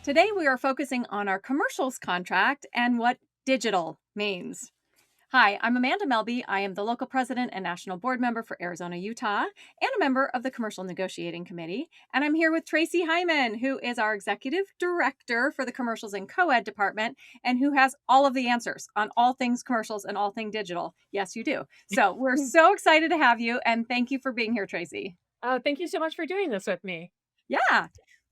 Today, we are focusing on our commercials contract and what digital means. Hi, I'm Amanda Melby. I am the local president and national board member for Arizona, Utah, and a member of the Commercial Negotiating Committee. And I'm here with Tracy Hyman, who is our executive director for the Commercials and Co-Ed department, and who has all of the answers on all things commercials and all things digital. Yes, you do. So we're so excited to have you, and thank you for being here, Tracy. Oh, thank you so much for doing this with me. Yeah.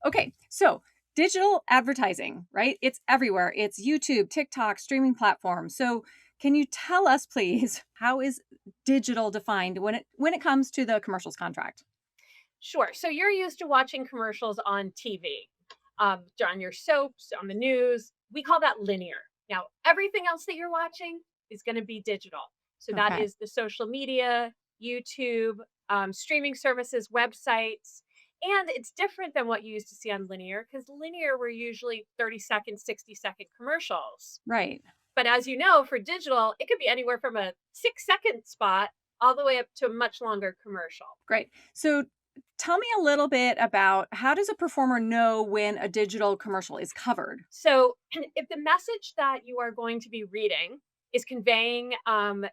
Okay. So digital advertising, right? It's everywhere. It's YouTube, TikTok, streaming platforms. So can you tell us, please, how is digital defined when it comes to the commercials contract? Sure. So you're used to watching commercials on TV, on your soaps, on the news. We call that linear. Now, everything else that you're watching is going to be digital. So that Okay. is the social media, YouTube, streaming services, websites. And it's different than what you used to see on linear because linear were usually 30-second, 60-second commercials. Right. But as you know, for digital, it could be anywhere from a 6-second spot all the way up to a much longer commercial. Great. So tell me a little bit about how does a performer know when a digital commercial is covered? So, if the message that you are going to be reading is conveying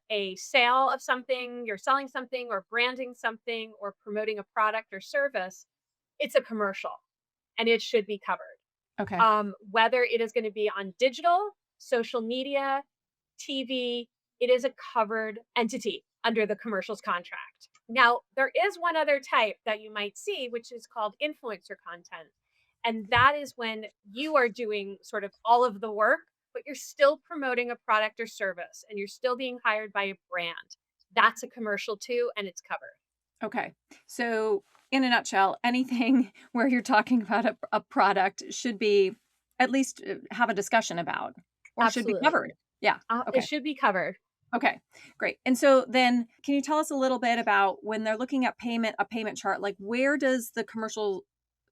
a sale of something, you're selling something, or branding something, or promoting a product or service, it's a commercial and it should be covered. Okay. Whether it is going to be on digital, social media, TV, it is a covered entity under the commercials contract. Now, there is one other type that you might see, which is called influencer content. And that is when you are doing sort of all of the work, but you're still promoting a product or service and you're still being hired by a brand. That's a commercial too, and it's covered. Okay. So, in a nutshell, anything where you're talking about a product should be at least have a discussion about or should be Absolutely. covered. Yeah. It Okay. should be covered. Okay. Great. And so then can you tell us a little bit about when they're looking at a payment chart, like where does the commercial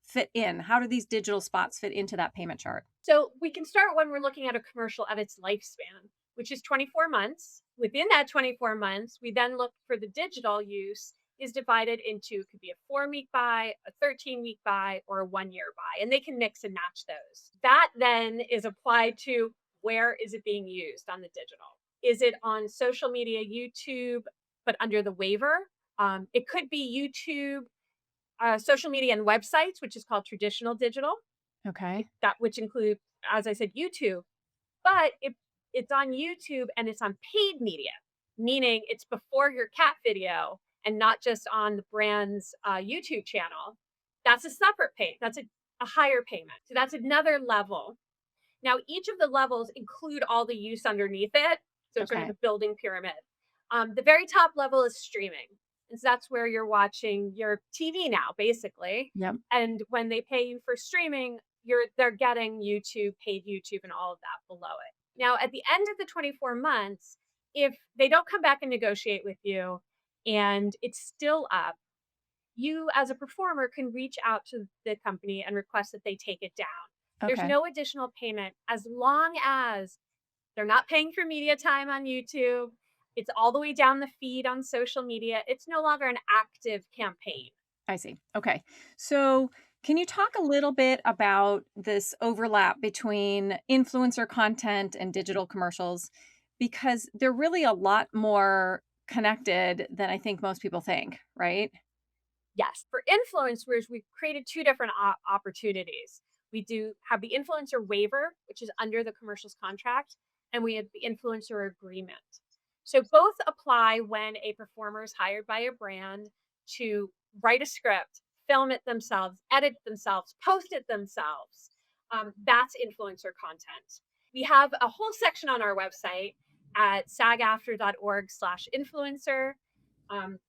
fit in? How do these digital spots fit into that payment chart? So we can start when we're looking at a commercial at its lifespan, which is 24 months. Within that 24 months, we then look for the digital use is divided into could be a 4-week buy, a 13-week buy, or a 1-year buy, and they can mix and match those. That then is applied to where is it being used on the digital? Is it on social media, YouTube, but under the waiver? It could be YouTube, social media, and websites, which is called traditional digital Okay. that which include, as I said, YouTube. But if it's on YouTube and it's on paid media, meaning it's before your cat video and not just on the brand's YouTube channel, that's a separate pay. That's a higher payment. So that's another level. Now, each of the levels include all the use underneath it. So it's sort of Okay. the building pyramid. The very top level is streaming. And so that's where you're watching your TV now, basically. Yep. And when they pay you for streaming, they're getting YouTube, paid YouTube, and all of that below it. Now, at the end of the 24 months, if they don't come back and negotiate with you and it's still up, you as a performer can reach out to the company and request that they take it down. There's Okay. no additional payment as long as they're not paying for media time on YouTube. It's all the way down the feed on social media. It's no longer an active campaign. I see. Okay. So, can you talk a little bit about this overlap between influencer content and digital commercials? Because they're really a lot more connected than I think most people think, right? Yes, for influencers, we've created two different opportunities. We do have the influencer waiver, which is under the commercials contract, and we have the influencer agreement. So both apply when a performer is hired by a brand to write a script, film it themselves, edit themselves, post it themselves. That's influencer content. We have a whole section on our website at sagaftra.org/influencer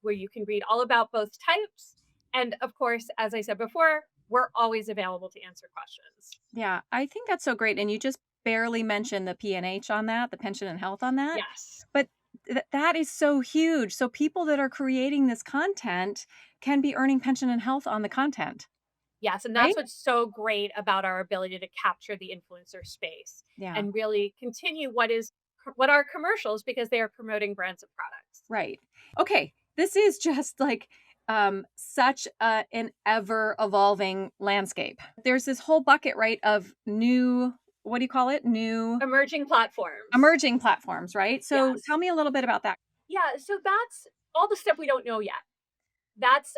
where you can read all about both types. And of course, as I said before, we're always available to answer questions. Yeah, I think that's so great. And you just barely mentioned the P&H on that, the pension and health on that. Yes, But that is so huge. So people that are creating this content can be earning pension and health on the content, yes. And right? that's what's so great about our ability to capture the influencer space Yeah, and really continue what are commercials because they are promoting brands and products. right. Okay. This is just like such an ever evolving landscape. There's this whole bucket, right, of new, what do you call it? New Emerging platforms. emerging platforms, right? So tell Yes. me a little bit about that. Yeah, so that's all the stuff we don't know yet. That's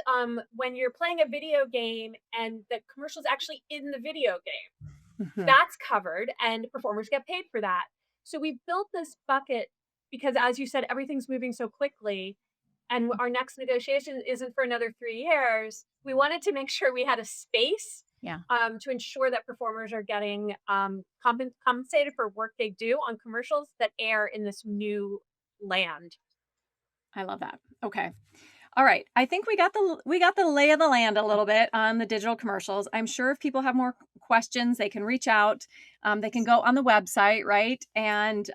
when you're playing a video game and the commercial's actually in the video game. Mhm. That's covered and performers get paid for that. So we built this bucket because, as you said, everything's moving so quickly and our next negotiation isn't for another 3 years. We wanted to make sure we had a space Yeah, to ensure that performers are getting compensated for work they do on commercials that air in this new land. I love that. Okay. All right. I think we got the lay of the land a little bit on the digital commercials. I'm sure if people have more questions, they can reach out. They can go on the website, right? And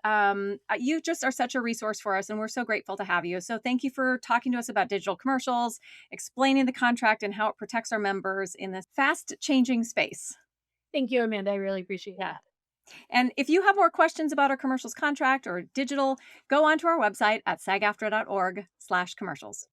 you just are such a resource for us, and we're so grateful to have you. So thank you for talking to us about digital commercials, explaining the contract and how it protects our members in this fast changing space. Thank you, Amanda. I really appreciate Yeah. that. And if you have more questions about our commercials contract or digital, go onto our website at sagaftra.org/commercials.